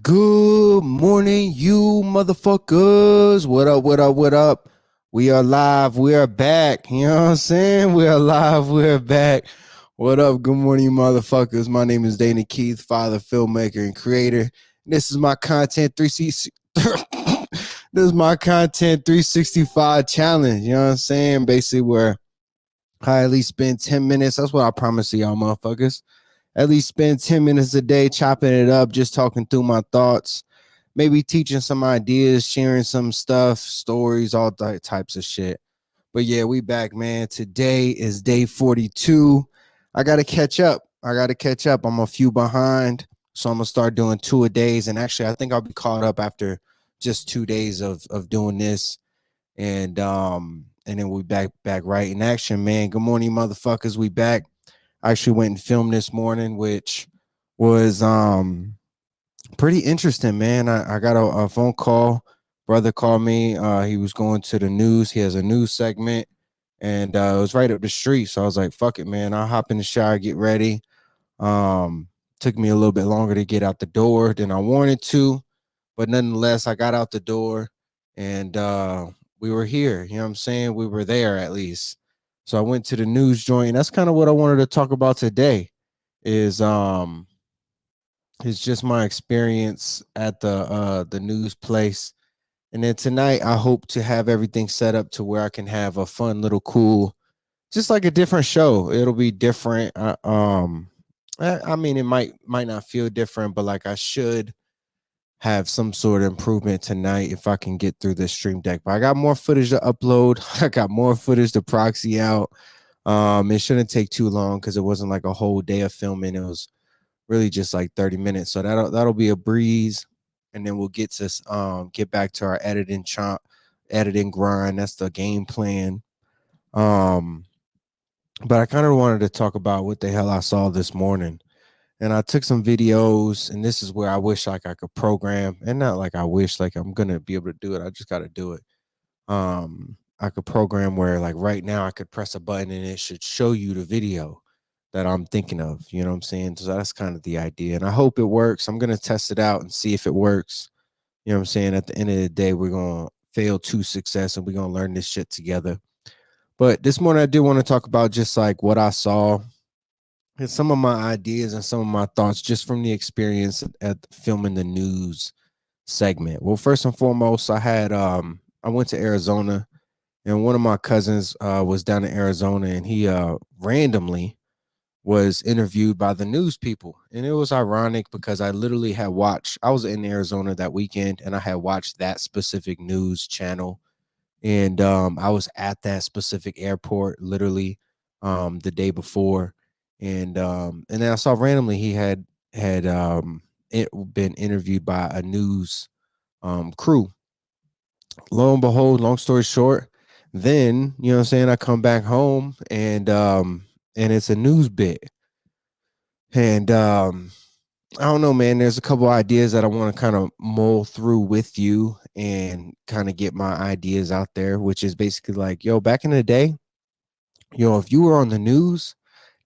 Good morning, you motherfuckers. What up, what up, what up? We are live. We are back. You know what I'm saying? We are live. We're back. What up? Good morning, motherfuckers. My name is Dana Keith, father, filmmaker, and creator. This is my content 360. This is my content 365 challenge. You know what I'm saying? Basically, where I at least spend 10 minutes. That's what I promise to y'all, motherfuckers. At least spend 10 minutes a day chopping it up, just talking through my thoughts, maybe teaching some ideas, sharing some stuff, stories, all types of shit. But yeah, we back, man. Today is day 42. I got to catch up. I'm a few behind. So I'm going to start doing two a days. And actually, I think I'll be caught up after just 2 days of doing this. And then we back right in action, man. Good morning, motherfuckers. We back. I actually went and filmed this morning, which was pretty interesting, man. I got a phone call. Brother called me. He was going to the news. He has a news segment, and it was right up the street. So I was like, "Fuck it, man! I'll hop in the shower, get ready." Um, Took me a little bit longer to get out the door than I wanted to, but nonetheless, I got out the door, and we were here. You know what I'm saying? We were there at least. So I went to the news joint. And that's kind of what I wanted to talk about today. Is it's just my experience at the news place. And then tonight I hope to have everything set up to where I can have a fun little cool, just like a different show. It'll be different. I mean it might not feel different, but like I should have some sort of improvement tonight if I can get through this stream deck. But I got more footage to upload. I got more footage to proxy out. It shouldn't take too long because it wasn't like a whole day of filming. It was really just like 30 minutes. So that'll be a breeze. And then we'll get back to our editing grind. That's the game plan. Um, but I kind of wanted to talk about what the hell I saw this morning. And I took some videos, and this is where I wish like I could program, and not like I wish like I'm gonna be able to do it. I just gotta do it. I could program where like right now I could press a button and it should show you the video that I'm thinking of. You know what I'm saying? So that's kind of the idea. And I hope it works. I'm gonna test it out and see if it works. You know what I'm saying? At the end of the day, we're gonna fail to success and we're gonna learn this shit together. But this morning I did want to talk about just like what I saw and some of my ideas and some of my thoughts just from the experience at filming the news segment. Well, first and foremost, I went to Arizona, and one of my cousins was down in Arizona, and he randomly was interviewed by the news people. And it was ironic because I was in Arizona that weekend, and I had watched that specific news channel. And I was at that specific airport literally the day before. And then I saw randomly he had been interviewed by a news crew. Lo and behold, long story short, then you know what I'm saying, I come back home and it's a news bit. And I don't know, man. There's a couple ideas that I want to kind of mull through with you and kind of get my ideas out there, which is basically like, yo, back in the day, if you were on the news,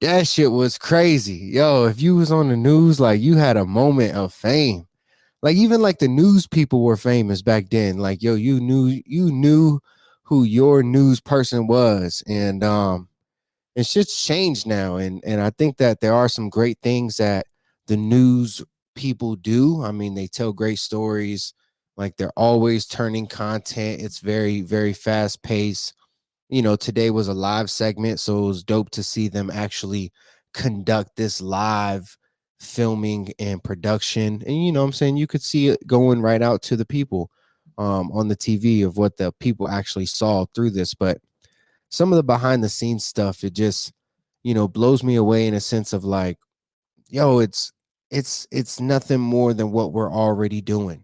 that shit was crazy. Yo, if you was on the news, like you had a moment of fame. Like even like the news people were famous back then. Like, yo, you knew who your news person was. And shit's changed now. And I think that there are some great things that the news people do. I mean, they tell great stories. Like they're always turning content. It's very, very fast paced. Today was a live segment, so it was dope to see them actually conduct this live filming and production. And I'm saying, you could see it going right out to the people on the TV of what the people actually saw through this. But some of the behind the scenes stuff, it just blows me away in a sense of like, yo, it's nothing more than what we're already doing.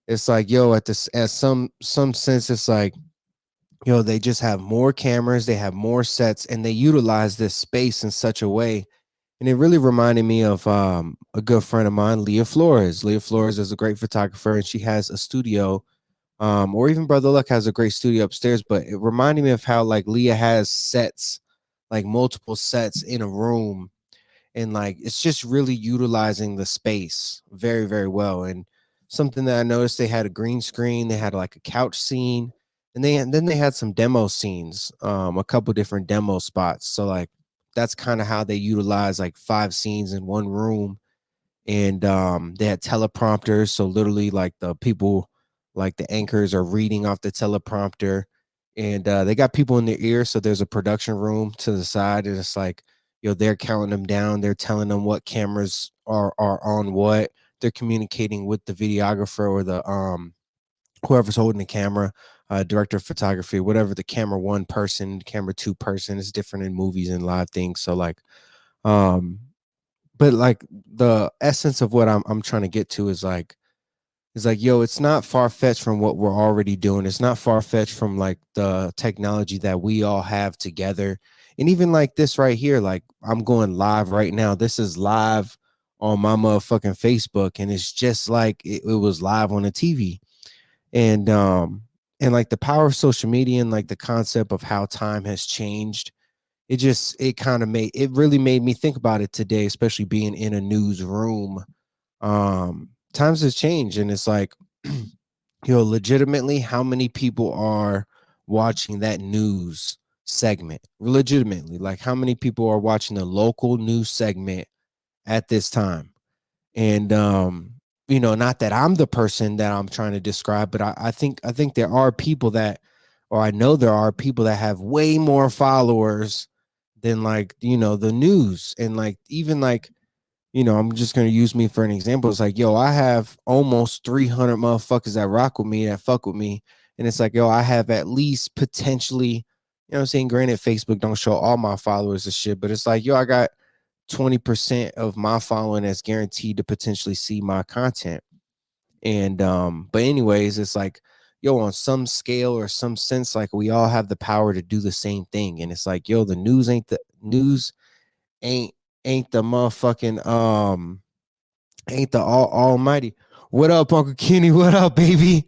It's like, yo, at some sense, it's like, they just have more cameras, they have more sets, and they utilize this space in such a way. And it really reminded me of a good friend of mine, Leah Flores. Leah Flores is a great photographer, and she has a studio, or even Brother Luck has a great studio upstairs. But it reminded me of how like Leah has sets, like multiple sets in a room, and like it's just really utilizing the space very, very well. And something that I noticed, they had a green screen, they had like a couch scene, and then they had some demo scenes, a couple different demo spots. So like that's kind of how they utilize like 5 scenes in one room. And they had teleprompters, so literally like the people, like the anchors are reading off the teleprompter. And they got people in their ear, so there's a production room to the side, and it's like, they're counting them down, they're telling them what cameras are on what, they're communicating with the videographer or the whoever's holding the camera, director of photography, whatever, the camera one person, camera two person. Is different in movies and live things. So like um but like the essence of what I'm trying to get to is like, yo, it's not far fetched from what we're already doing. It's not far fetched from like the technology that we all have together. And even like this right here, like I'm going live right now. This is live on my motherfucking Facebook, and it's just like it was live on the TV. And like the power of social media and like the concept of how time has changed, it kind of made it really made me think about it today, especially being in a newsroom. Times has changed, and it's like, legitimately, how many people are watching that news segment? Legitimately, like how many people are watching the local news segment at this time? And not that I'm the person that I'm trying to describe, but I think there are people that, or I know there are people that have way more followers than like, the news. And like, even like, I'm just gonna use me for an example. It's like, yo, I have almost 300 motherfuckers that rock with me, that fuck with me. And it's like, yo, I have at least potentially, what I'm saying, granted, Facebook don't show all my followers and shit, but it's like, yo, I got 20% of my following that's guaranteed to potentially see my content. And but anyways, it's like, yo, on some scale or some sense, like we all have the power to do the same thing. And it's like, yo, the news ain't ain't the motherfucking ain't the almighty. What up, Uncle Kenny? What up, baby?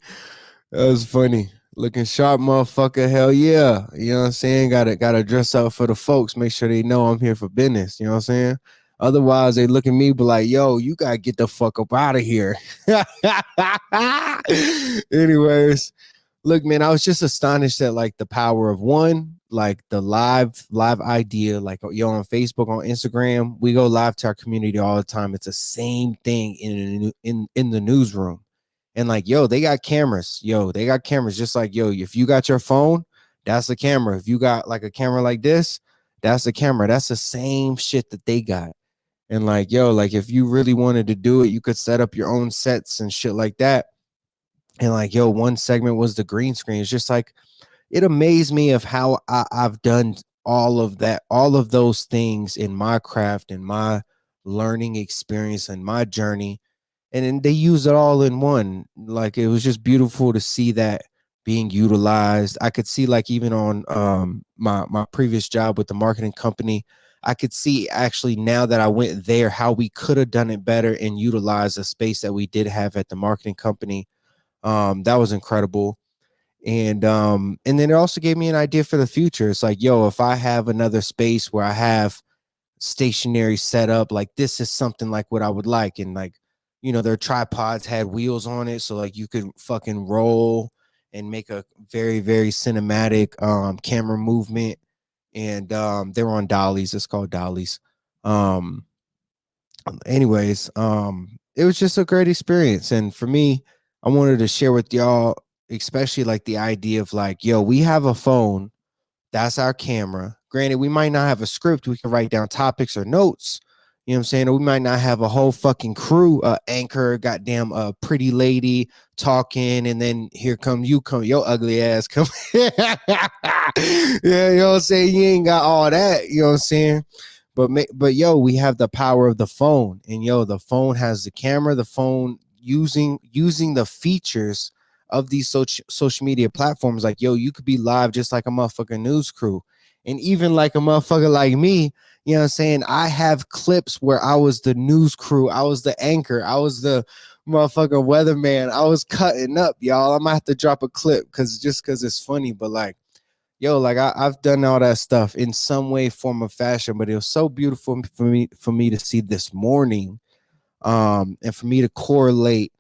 That was funny. Looking sharp, motherfucker. Hell yeah. You know what I'm saying? Gotta dress up for the folks. Make sure they know I'm here for business. You know what I'm saying? Otherwise, they look at me, be like, yo, you gotta get the fuck up out of here. Anyways, look, man, I was just astonished at like the power of one, like the live idea, like, yo, on Facebook, on Instagram, we go live to our community all the time. It's the same thing in the newsroom. And like, yo, they got cameras. Yo, they got cameras. Just like, yo, if you got your phone, that's the camera. If you got like a camera like this, that's the camera. That's the same shit that they got. And like, yo, like if you really wanted to do it, you could set up your own sets and shit like that. And like, yo, one segment was the green screen. It's just like, it amazed me of how I've done all of that, all of those things in my craft and my learning experience and my journey. And then they use it all in one. Like, it was just beautiful to see that being utilized. I could see, like, even on my previous job with the marketing company, I could see actually, now that I went there, how we could have done it better and utilize the space that we did have at the marketing company. That was incredible. And then it also gave me an idea for the future. It's like, yo, if I have another space where I have stationary setup, like this is something like what I would like. And like, their tripods had wheels on it, so like you could fucking roll and make a very, very cinematic camera movement. And they were on dollies. It's called dollies. um Anyways, it was just a great experience. And for me, I wanted to share with y'all, especially like the idea of like, yo, we have a phone, that's our camera. Granted, we might not have a script. We can write down topics or notes. You know what I'm saying? Or we might not have a whole fucking crew, anchor, goddamn, pretty lady talking, and then here come your ugly ass come. Yeah, you know what I'm saying? You ain't got all that. You know what I'm saying? But yo, we have the power of the phone, and yo, the phone has the camera. The phone using the features of these social media platforms. Like, yo, you could be live just like a motherfucking news crew. And even like a motherfucker like me, you know what I'm saying? I have clips where I was the news crew, I was the anchor, I was the motherfucking weatherman. I was cutting up, y'all. I'm gonna have to drop a clip because it's funny. But like, yo, like I've done all that stuff in some way, form, or fashion. But it was so beautiful for me to see this morning, and for me to correlate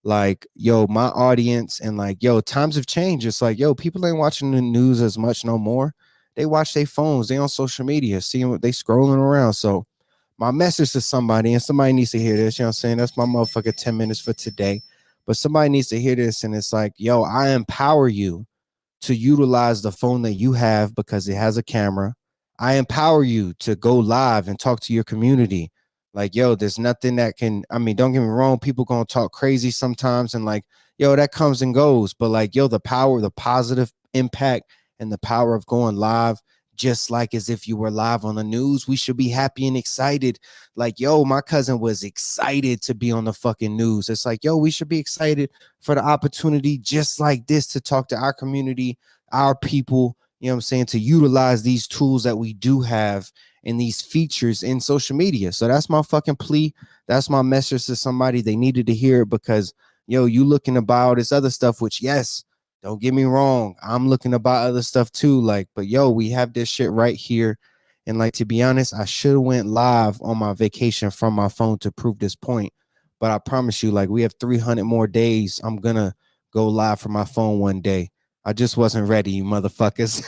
like, yo, my audience and like, yo, times have changed. It's like, yo, people ain't watching the news as much no more. They watch their phones, they on social media, seeing what they scrolling around. So my message to somebody, and somebody needs to hear this, you know what I'm saying? That's my motherfucking 10 minutes for today. But somebody needs to hear this, and it's like, yo, I empower you to utilize the phone that you have because it has a camera. I empower you to go live and talk to your community. Like, yo, there's nothing that can, I mean, don't get me wrong, people gonna talk crazy sometimes, and like, yo, that comes and goes. But like, yo, the power, the positive impact, and the power of going live, just like as if you were live on the news, we should be happy and excited. Like, yo, my cousin was excited to be on the fucking news. It's like, yo, we should be excited for the opportunity just like this to talk to our community, our people, you know what I'm saying, to utilize these tools that we do have and these features in social media. So that's my fucking plea. That's my message to somebody. They needed to hear it because, yo, you looking about this other stuff, which, yes, don't get me wrong, I'm looking about other stuff too. Like, but yo, we have this shit right here. And like, to be honest, I should have went live on my vacation from my phone to prove this point. But I promise you, like, we have 300 more days. I'm gonna go live from my phone one day. I just wasn't ready, you motherfuckers.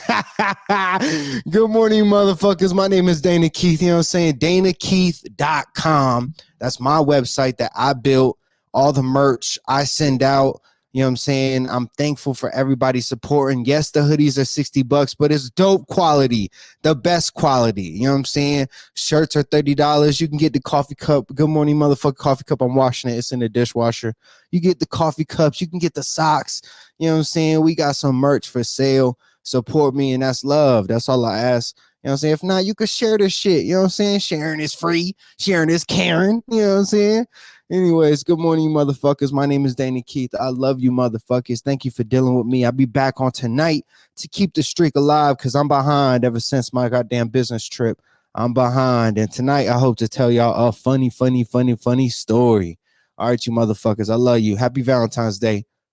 Good morning, motherfuckers. My name is Dana Keith. You know what I'm saying? DanaKeith.com. That's my website that I built. All the merch I send out. You know what I'm saying? I'm thankful for everybody supporting. Yes, the hoodies are $60, but it's dope quality, the best quality. You know what I'm saying? Shirts are $30. You can get the coffee cup. Good morning, motherfucker. Coffee cup. I'm washing it. It's in the dishwasher. You get the coffee cups. You can get the socks. You know what I'm saying? We got some merch for sale. Support me, and that's love. That's all I ask. You know what I'm saying? If not, you could share this shit. You know what I'm saying? Sharing is free. Sharing is caring. You know what I'm saying? Anyways, good morning, motherfuckers. My name is Dana Keith. I love you, motherfuckers. Thank you for dealing with me. I'll be back on tonight to keep the streak alive because I'm behind ever since my goddamn business trip. I'm behind. And tonight, I hope to tell y'all a funny story. All right, you motherfuckers. I love you. Happy Valentine's Day.